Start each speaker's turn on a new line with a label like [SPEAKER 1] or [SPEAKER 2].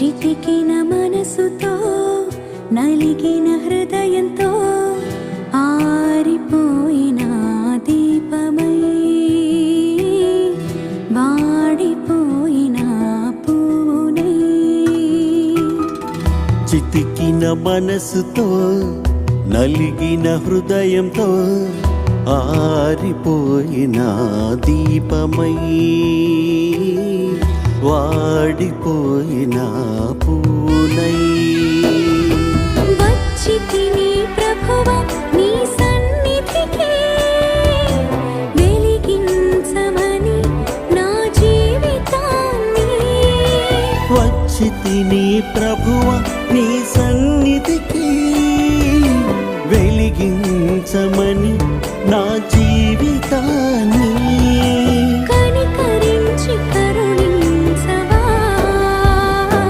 [SPEAKER 1] చితికిన మనసుతో నలిగిన హృదయంతో ఆరిపోయిన దీపమై వాడిపోయిన పూనై
[SPEAKER 2] చితికిన మనసుతో నలిగిన హృదయంతో ఆరిపోయిన దీపమై వాడిపోయిన పూనై
[SPEAKER 1] వచ్చితిని ప్రభువా నీ సన్నిధికి వెలిగించమని నా జీవితాన్ని
[SPEAKER 2] వచ్చితిని ప్రభువా నీ సన్నిధికి వెలిగించమని నా జీవితాన్ని